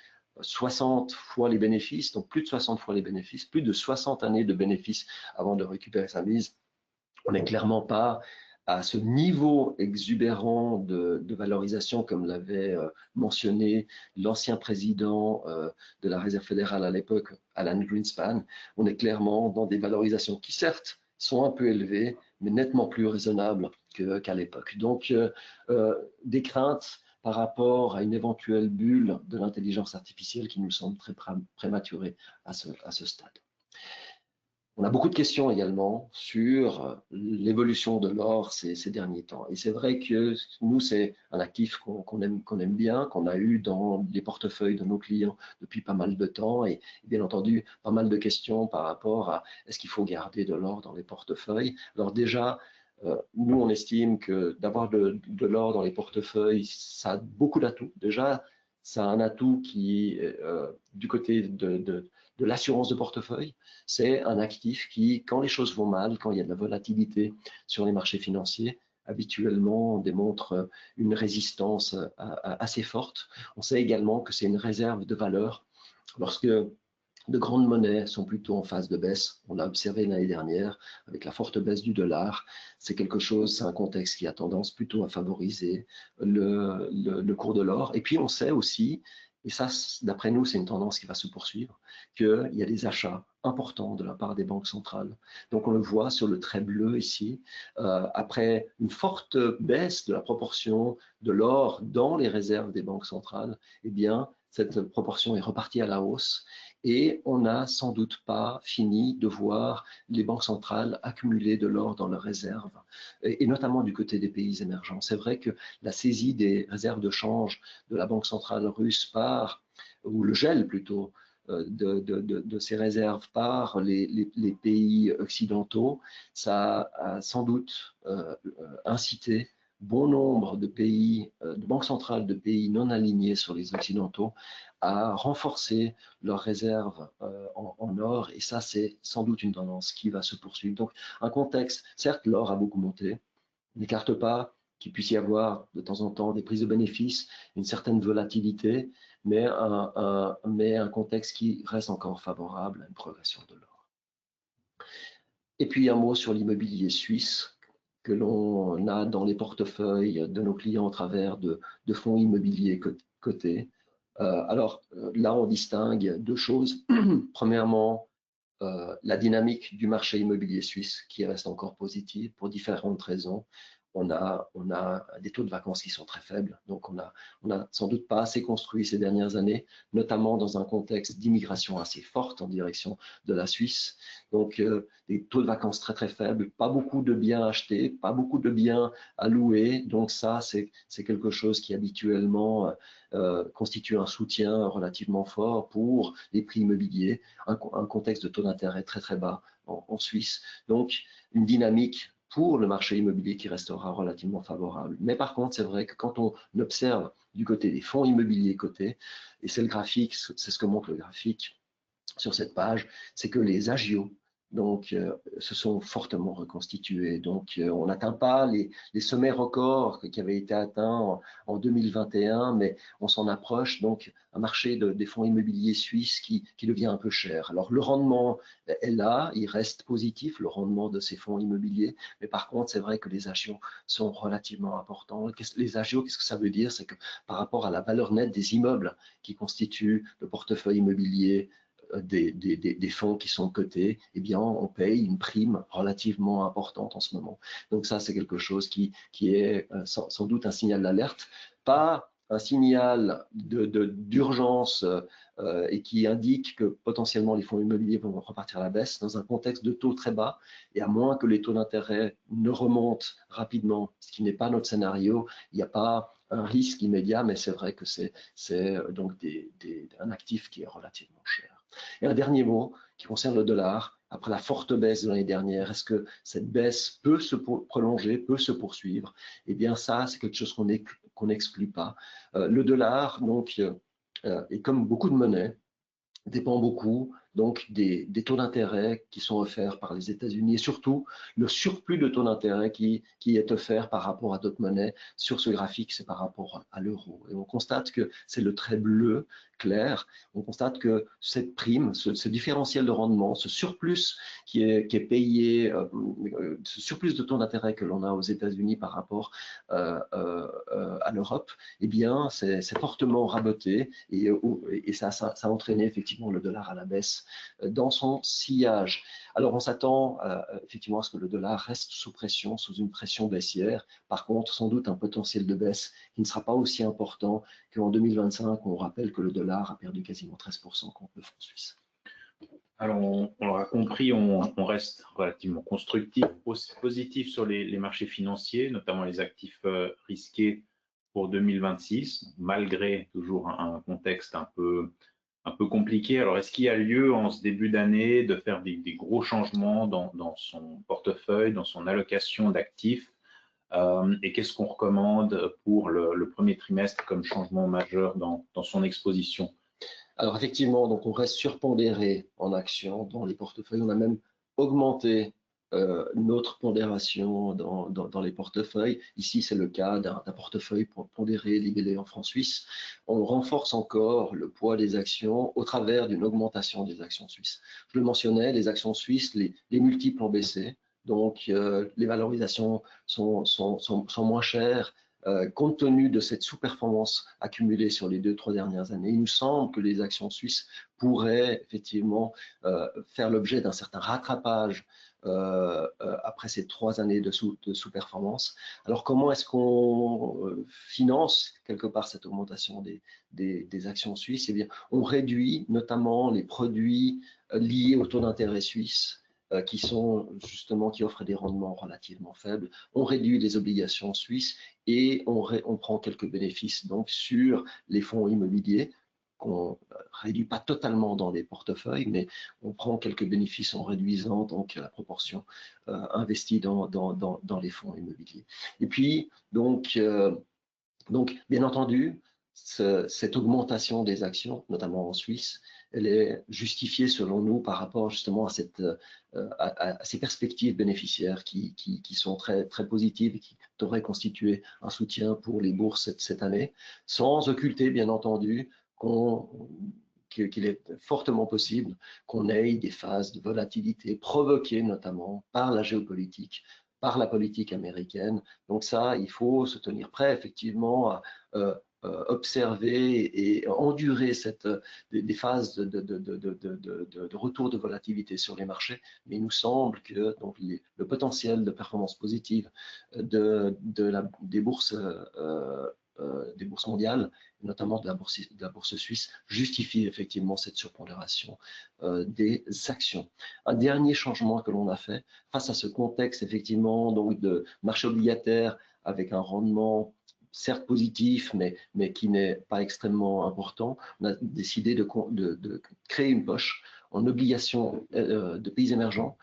60 fois les bénéfices, donc plus de 60 fois les bénéfices, plus de 60 années de bénéfices avant de récupérer sa mise. On n'est clairement pas à ce niveau exubérant de valorisation, comme l'avait mentionné l'ancien président de la Réserve fédérale à l'époque, Alan Greenspan. On est clairement dans des valorisations qui, certes, sont un peu élevées, mais nettement plus raisonnables qu'à l'époque. Donc, des craintes par rapport à une éventuelle bulle de l'intelligence artificielle qui nous semble très prématurée à ce stade. On a beaucoup de questions également sur l'évolution de l'or ces derniers temps. Et c'est vrai que nous, c'est un actif qu'on aime bien, qu'on a eu dans les portefeuilles de nos clients depuis pas mal de temps. Et bien entendu, pas mal de questions par rapport à est-ce qu'il faut garder de l'or dans les portefeuilles. Alors déjà, nous, on estime que d'avoir de l'or dans les portefeuilles, ça a beaucoup d'atouts. Déjà, ça a un atout qui est du côté de l'assurance de portefeuille. C'est un actif qui, quand les choses vont mal, quand il y a de la volatilité sur les marchés financiers, habituellement démontre une résistance assez forte. On sait également que c'est une réserve de valeur. Lorsque de grandes monnaies sont plutôt en phase de baisse, on l'a observé l'année dernière avec la forte baisse du dollar, c'est un contexte qui a tendance plutôt à favoriser le cours de l'or. Et puis on sait aussi et ça, d'après nous, c'est une tendance qui va se poursuivre, qu'il y a des achats importants de la part des banques centrales. Donc on le voit sur le trait bleu ici, après une forte baisse de la proportion de l'or dans les réserves des banques centrales, eh bien, cette proportion est repartie à la hausse et on n'a sans doute pas fini de voir les banques centrales accumuler de l'or dans leurs réserves, et notamment du côté des pays émergents. C'est vrai que la saisie des réserves de change de la Banque centrale russe par, ou le gel plutôt, de ces réserves par les pays occidentaux, ça a sans doute incité bon nombre de pays, de banques centrales de pays non alignés sur les occidentaux à renforcer leurs réserves en or, et ça c'est sans doute une tendance qui va se poursuivre. Donc un contexte, certes l'or a beaucoup monté, n'écarte pas qu'il puisse y avoir de temps en temps des prises de bénéfices, une certaine volatilité, mais un contexte qui reste encore favorable à une progression de l'or. Et puis un mot sur l'immobilier suisse que l'on a dans les portefeuilles de nos clients au travers de fonds immobiliers cotés. Alors là, on distingue deux choses. Premièrement, la dynamique du marché immobilier suisse qui reste encore positive pour différentes raisons. On a des taux de vacances qui sont très faibles, donc on a sans doute pas assez construit ces dernières années, notamment dans un contexte d'immigration assez forte en direction de la Suisse. Donc des taux de vacances très très faibles, pas beaucoup de biens achetés, pas beaucoup de biens à louer. Donc ça, c'est quelque chose qui habituellement constitue un soutien relativement fort pour les prix immobiliers, un contexte de taux d'intérêt très très bas en Suisse. Donc une dynamique pour le marché immobilier qui restera relativement favorable. Mais par contre, c'est vrai que quand on observe du côté des fonds immobiliers cotés, et c'est le graphique, c'est ce que montre le graphique sur cette page, c'est que les agios donc, se sont fortement reconstitués. Donc, on n'atteint pas les sommets records qui avaient été atteints en 2021, mais on s'en approche. Donc, un marché des fonds immobiliers suisses qui devient un peu cher. Alors, le rendement est là, il reste positif, le rendement de ces fonds immobiliers, mais par contre, c'est vrai que les agios sont relativement importants. Les agios, qu'est-ce que ça veut dire? C'est que par rapport à la valeur nette des immeubles qui constituent le portefeuille immobilier des fonds qui sont cotés, eh bien, on paye une prime relativement importante en ce moment. Donc ça, c'est quelque chose qui est sans doute un signal d'alerte, pas un signal d'urgence et qui indique que potentiellement les fonds immobiliers vont repartir à la baisse dans un contexte de taux très bas, et à moins que les taux d'intérêt ne remontent rapidement, ce qui n'est pas notre scénario, il n'y a pas un risque immédiat, mais c'est vrai que c'est donc un actif qui est relativement cher. Et un dernier mot qui concerne le dollar. Après la forte baisse de l'année dernière, est-ce que cette baisse peut se prolonger, peut se poursuivre? Eh bien, ça, c'est quelque chose qu'on n'exclut pas. Le dollar, donc, et comme beaucoup de monnaies, dépend beaucoup donc des taux d'intérêt qui sont offerts par les États-Unis et surtout le surplus de taux d'intérêt qui est offert par rapport à d'autres monnaies. Sur ce graphique, c'est par rapport à l'euro. Et on constate que c'est le trait bleu clair. On constate que cette prime, ce différentiel de rendement, ce surplus qui est payé, ce surplus de taux d'intérêt que l'on a aux États-Unis par rapport à l'Europe, eh bien, c'est fortement raboté et ça a entraîné effectivement le dollar à la baisse dans son sillage. Alors, on s'attend effectivement à ce que le dollar reste sous pression, sous une pression baissière. Par contre, sans doute un potentiel de baisse qui ne sera pas aussi important qu'en 2025. On rappelle que le dollar a perdu quasiment 13% contre le franc suisse. Alors, on l'aura compris, on reste relativement constructif, positif sur les marchés financiers, notamment les actifs risqués pour 2026, malgré toujours un contexte un peu compliqué. Alors, est-ce qu'il y a lieu en ce début d'année de faire des gros changements dans son portefeuille, dans son allocation d'actifs? Et qu'est-ce qu'on recommande pour le premier trimestre comme changement majeur dans son exposition? Alors effectivement, donc on reste surpondéré en actions dans les portefeuilles. On a même augmenté notre pondération dans les portefeuilles. Ici, c'est le cas d'un portefeuille pondéré libellé en francs suisses. On renforce encore le poids des actions au travers d'une augmentation des actions suisses. Je le mentionnais, les actions suisses, les multiples ont baissé. Donc, les valorisations sont moins chères compte tenu de cette sous-performance accumulée sur les 2-3 dernières années, il nous semble que les actions suisses pourraient effectivement faire l'objet d'un certain rattrapage après ces 3 années de sous-performance. Alors, comment est-ce qu'on finance quelque part cette augmentation des actions suisses? Eh bien, on réduit notamment les produits liés au taux d'intérêt suisse qui offrent des rendements relativement faibles. On réduit les obligations suisses et on prend quelques bénéfices donc sur les fonds immobiliers qu'on réduit pas totalement dans les portefeuilles, mais on prend quelques bénéfices en réduisant donc la proportion investie dans les fonds immobiliers. Et puis, donc bien entendu, cette augmentation des actions, notamment en Suisse, elle est justifiée selon nous par rapport justement à ces perspectives bénéficiaires qui sont très, très positives et qui devraient constituer un soutien pour les bourses cette année, sans occulter bien entendu qu'il est fortement possible qu'on ait des phases de volatilité provoquées notamment par la géopolitique, par la politique américaine. Donc ça, il faut se tenir prêt effectivement à observer et endurer des phases de retour de volatilité sur les marchés. Mais il nous semble que donc, le potentiel de performance positive des bourses mondiales, notamment de la bourse suisse, justifie effectivement cette surpondération des actions. Un dernier changement que l'on a fait face à ce contexte effectivement donc de marché obligataire avec un rendement certes positif, mais qui n'est pas extrêmement important, on a décidé de créer une poche en obligations de pays émergents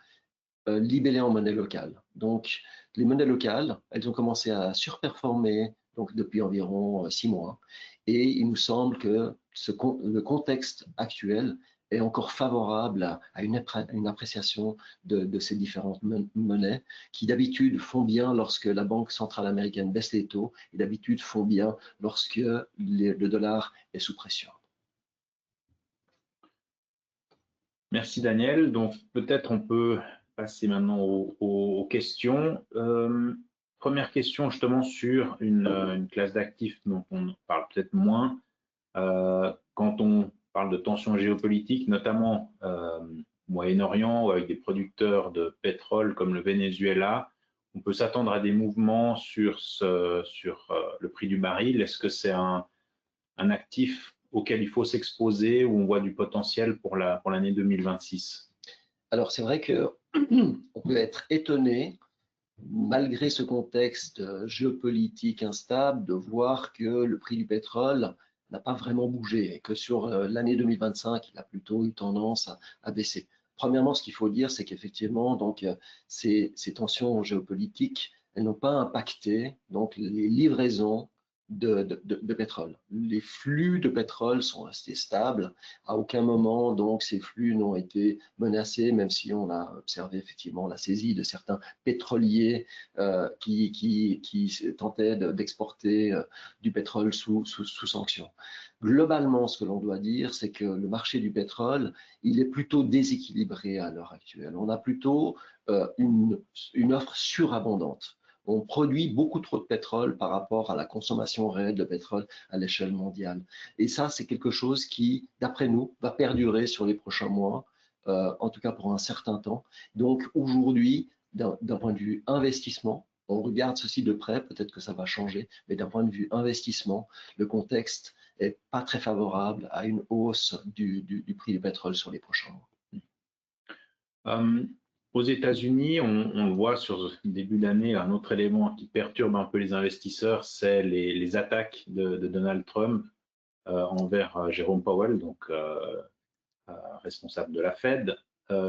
libellées en monnaie locale. Donc, les monnaies locales, elles ont commencé à surperformer donc, depuis environ 6 mois. Et il nous semble que le contexte actuel est encore favorable à une appréciation de ces différentes monnaies qui d'habitude font bien lorsque la Banque centrale américaine baisse les taux et d'habitude font bien lorsque le dollar est sous pression. Merci Daniel. Donc peut-être on peut passer maintenant aux questions. Première question justement sur une classe d'actifs dont on parle peut-être moins. Quand on parle de tensions géopolitiques, notamment Moyen-Orient ou avec des producteurs de pétrole comme le Venezuela, on peut s'attendre à des mouvements sur le prix du baril. Est-ce que c'est un actif auquel il faut s'exposer, où on voit du potentiel pour l'année 2026? Alors c'est vrai qu'on peut être étonné, malgré ce contexte géopolitique instable, de voir que le prix du pétrole n'a pas vraiment bougé et que sur l'année 2025, il a plutôt eu tendance à baisser. Premièrement, ce qu'il faut dire, c'est qu'effectivement, donc ces tensions géopolitiques, elles n'ont pas impacté donc les livraisons de pétrole. Les flux de pétrole sont restés stables. À aucun moment, donc, ces flux n'ont été menacés, même si on a observé effectivement la saisie de certains pétroliers qui tentaient d'exporter du pétrole sous sanction. Globalement, ce que l'on doit dire, c'est que le marché du pétrole, il est plutôt déséquilibré à l'heure actuelle. On a plutôt une offre surabondante. On produit beaucoup trop de pétrole par rapport à la consommation réelle de pétrole à l'échelle mondiale. Et ça, c'est quelque chose qui, d'après nous, va perdurer sur les prochains mois, en tout cas pour un certain temps. Donc aujourd'hui, d'un point de vue investissement, on regarde ceci de près, peut-être que ça va changer, mais d'un point de vue investissement, le contexte n'est pas très favorable à une hausse du prix du pétrole sur les prochains mois. Aux États-Unis, on le voit sur le début d'année, un autre élément qui perturbe un peu les investisseurs, c'est les attaques de Donald Trump envers Jérôme Powell, donc responsable de la Fed.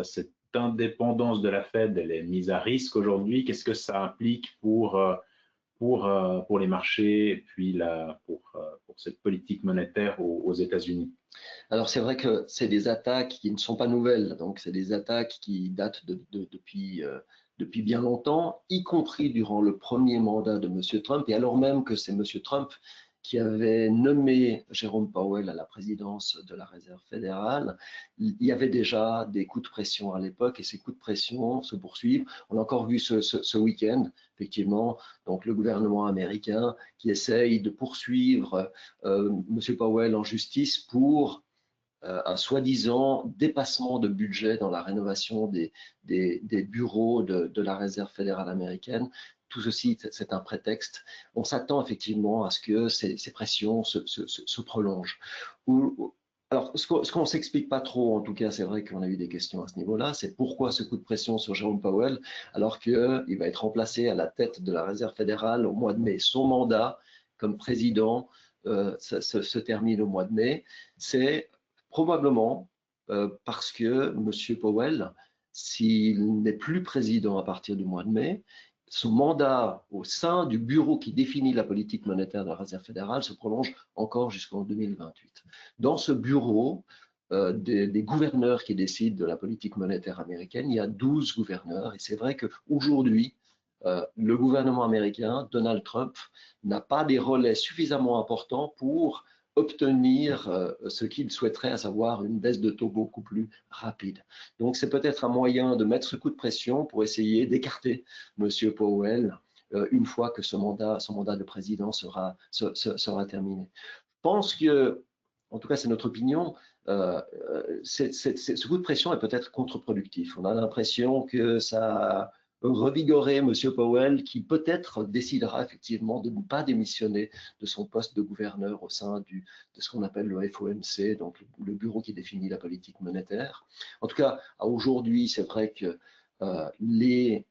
Cette indépendance de la Fed, elle est mise à risque aujourd'hui. Qu'est-ce que ça implique pour les marchés et puis pour cette politique monétaire aux États-Unis? Alors c'est vrai que c'est des attaques qui ne sont pas nouvelles, donc c'est des attaques qui datent depuis bien longtemps, y compris durant le premier mandat de M. Trump, et alors même que c'est M. Trump qui avait nommé Jérôme Powell à la présidence de la Réserve fédérale, il y avait déjà des coups de pression à l'époque et ces coups de pression se poursuivent. On a encore vu ce week-end, effectivement, donc le gouvernement américain qui essaye de poursuivre M. Powell en justice pour un soi-disant dépassement de budget dans la rénovation des bureaux de la Réserve fédérale américaine. Tout ceci, c'est un prétexte. On s'attend effectivement à ce que ces pressions se prolongent. Alors, ce qu'on ne s'explique pas trop, en tout cas, c'est vrai qu'on a eu des questions à ce niveau-là, c'est pourquoi ce coup de pression sur Jérôme Powell, alors qu'il va être remplacé à la tête de la Réserve fédérale au mois de mai. Son mandat comme président se termine au mois de mai. C'est probablement parce que M. Powell, s'il n'est plus président à partir du mois de mai, son mandat au sein du bureau qui définit la politique monétaire de la Réserve fédérale se prolonge encore jusqu'en 2028. Dans ce bureau des gouverneurs qui décident de la politique monétaire américaine, il y a 12 gouverneurs et c'est vrai qu'aujourd'hui, le gouvernement américain, Donald Trump, n'a pas des relais suffisamment importants pour obtenir ce qu'il souhaiterait, à savoir une baisse de taux beaucoup plus rapide. Donc, c'est peut-être un moyen de mettre ce coup de pression pour essayer d'écarter M. Powell une fois que son mandat de président sera terminé. Je pense que, en tout cas, c'est notre opinion, ce coup de pression est peut-être contre-productif. On a l'impression que ça revigorer M. Powell qui peut-être décidera effectivement de ne pas démissionner de son poste de gouverneur au sein de ce qu'on appelle le FOMC, donc le bureau qui définit la politique monétaire. En tout cas, aujourd'hui, c'est vrai que les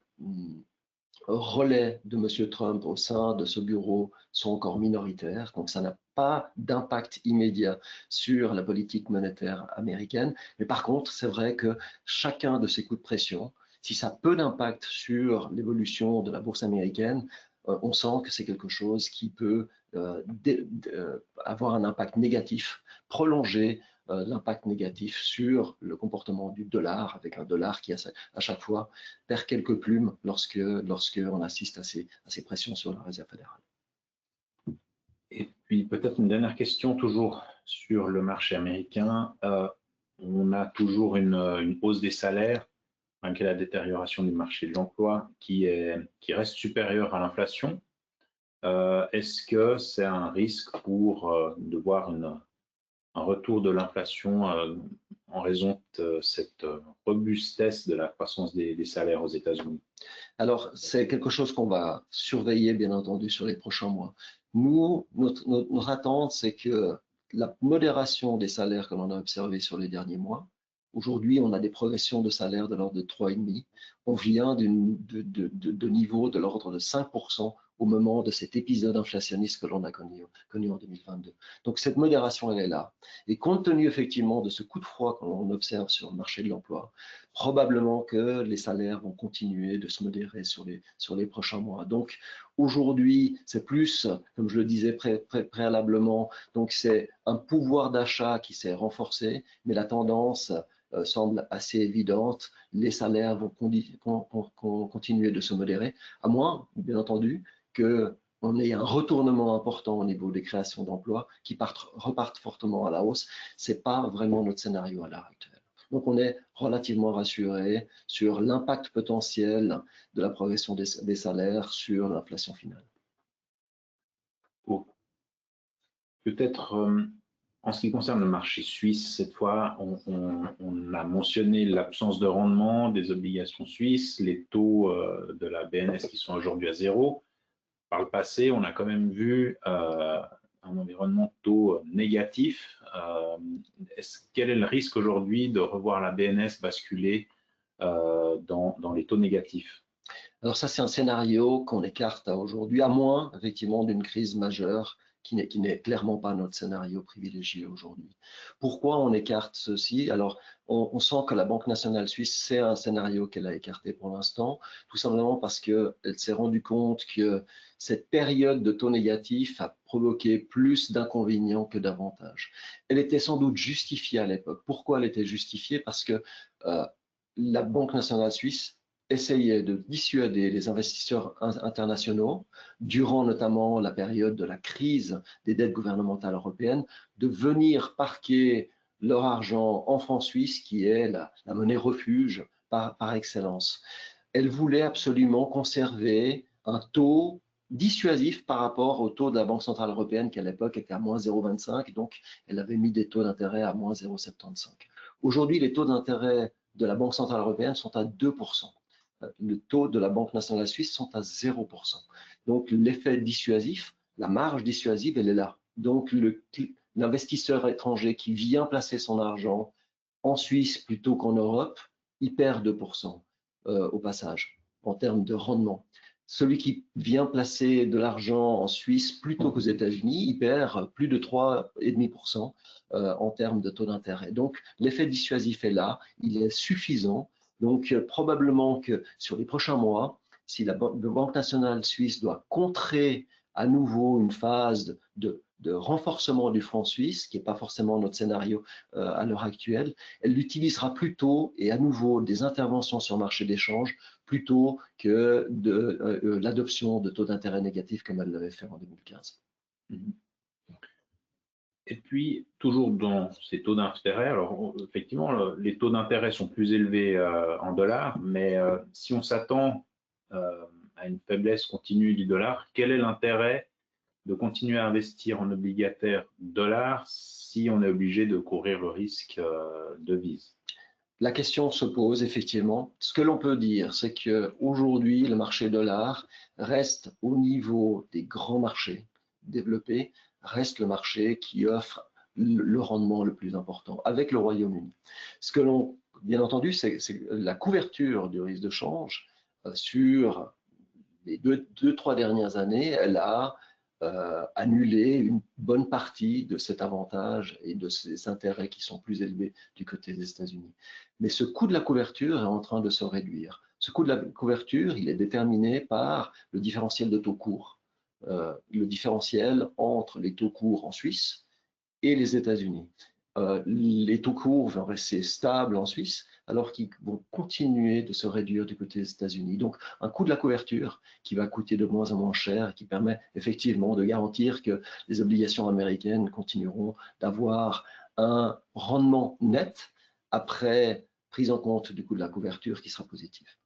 relais de M. Trump au sein de ce bureau sont encore minoritaires, donc ça n'a pas d'impact immédiat sur la politique monétaire américaine. Mais par contre, c'est vrai que chacun de ces coups de pression, si ça a peu d'impact sur l'évolution de la bourse américaine, on sent que c'est quelque chose qui peut avoir un impact négatif, prolonger l'impact négatif sur le comportement du dollar, avec un dollar qui à chaque fois perd quelques plumes lorsque on assiste à ces pressions sur la Réserve fédérale. Et puis peut-être une dernière question toujours sur le marché américain. On a toujours une hausse des salaires, malgré la détérioration du marché de l'emploi, qui reste supérieure à l'inflation. Est-ce que c'est un risque de voir un retour de l'inflation en raison de cette robustesse de la croissance des salaires aux États-Unis? Alors, c'est quelque chose qu'on va surveiller, bien entendu, sur les prochains mois. Nous, notre attente, c'est que la modération des salaires que l'on a observé sur les derniers mois, aujourd'hui, on a des progressions de salaire de l'ordre de 3,5. On vient de niveaux de l'ordre de 5% au moment de cet épisode inflationniste que l'on a connu en 2022. Donc, cette modération, elle est là. Et compte tenu effectivement de ce coup de froid que l'on observe sur le marché de l'emploi, probablement que les salaires vont continuer de se modérer sur les prochains mois. Donc, aujourd'hui, c'est plus, comme je le disais préalablement, donc c'est un pouvoir d'achat qui s'est renforcé, mais la tendance semble assez évidente. Les salaires vont continuer de se modérer, à moins, bien entendu, qu'on ait un retournement important au niveau des créations d'emplois qui repartent fortement à la hausse. Ce n'est pas vraiment notre scénario à l'heure actuelle. Donc, on est relativement rassuré sur l'impact potentiel de la progression des salaires sur l'inflation finale. Peut-être en ce qui concerne le marché suisse, cette fois, on a mentionné l'absence de rendement des obligations suisses, les taux de la BNS qui sont aujourd'hui à zéro. Par le passé, on a quand même vu un environnement de taux négatif. Quel est le risque aujourd'hui de revoir la BNS basculer dans les taux négatifs? Alors ça, c'est un scénario qu'on écarte aujourd'hui, à moins effectivement d'une crise majeure qui n'est clairement pas notre scénario privilégié aujourd'hui. Pourquoi on écarte ceci? Alors, on sent que la Banque nationale suisse, c'est un scénario qu'elle a écarté pour l'instant, tout simplement parce qu'elle s'est rendue compte que cette période de taux négatifs a provoqué plus d'inconvénients que d'avantages. Elle était sans doute justifiée à l'époque. Pourquoi elle était justifiée? Parce que la Banque nationale suisse essayait de dissuader les investisseurs internationaux, durant notamment la période de la crise des dettes gouvernementales européennes, de venir parquer leur argent en francs suisses, qui est la monnaie refuge par excellence. Elle voulait absolument conserver un taux dissuasif par rapport au taux de la Banque centrale européenne qui à l'époque était à moins 0,25, donc elle avait mis des taux d'intérêt à moins 0,75. Aujourd'hui, les taux d'intérêt de la Banque centrale européenne sont à 2%. Le taux de la Banque nationale suisse sont à 0%. Donc l'effet dissuasif, la marge dissuasive, elle est là. Donc l'investisseur étranger qui vient placer son argent en Suisse plutôt qu'en Europe, il perd 2% au passage en termes de rendement. Celui qui vient placer de l'argent en Suisse plutôt qu'aux États-Unis, il perd plus de 3,5% en termes de taux d'intérêt. Donc l'effet dissuasif est là, il est suffisant. Donc probablement que sur les prochains mois, si la Banque nationale suisse doit contrer à nouveau une phase de renforcement du franc suisse, qui n'est pas forcément notre scénario à l'heure actuelle, elle utilisera plutôt, et à nouveau, des interventions sur le marché d'échange plutôt que de l'adoption de taux d'intérêt négatifs comme elle l'avait fait en 2015. Et puis, toujours dans ces taux d'intérêt, alors effectivement, les taux d'intérêt sont plus élevés en dollars, mais si on s'attend à une faiblesse continue du dollar, quel est l'intérêt de continuer à investir en obligataires dollars si on est obligé de courir le risque devise? La question se pose effectivement. Ce que l'on peut dire, c'est qu'aujourd'hui, le marché dollar reste au niveau des grands marchés développés, reste le marché qui offre le rendement le plus important avec le Royaume-Uni. Ce que l'on, bien entendu, c'est la couverture du risque de change sur les deux, 3 dernières années, elle a annulé une bonne partie de cet avantage et de ces intérêts qui sont plus élevés du côté des États-Unis. Mais ce coût de la couverture est en train de se réduire. Ce coût de la couverture, il est déterminé par le différentiel de taux courts, le différentiel entre les taux courts en Suisse et les États-Unis. Les taux courts vont rester stables en Suisse, alors qu'ils vont continuer de se réduire du côté des États-Unis. Donc, un coût de la couverture qui va coûter de moins en moins cher et qui permet effectivement de garantir que les obligations américaines continueront d'avoir un rendement net après prise en compte du coût de la couverture qui sera positif.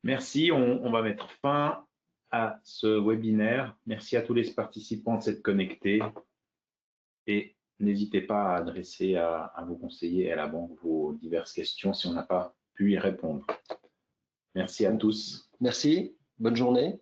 Merci, on va mettre fin à ce webinaire. Merci à tous les participants de s'être connectés et n'hésitez pas à adresser à vos conseillers et à la banque vos diverses questions si on n'a pas pu y répondre. Merci à tous. Merci, bonne journée.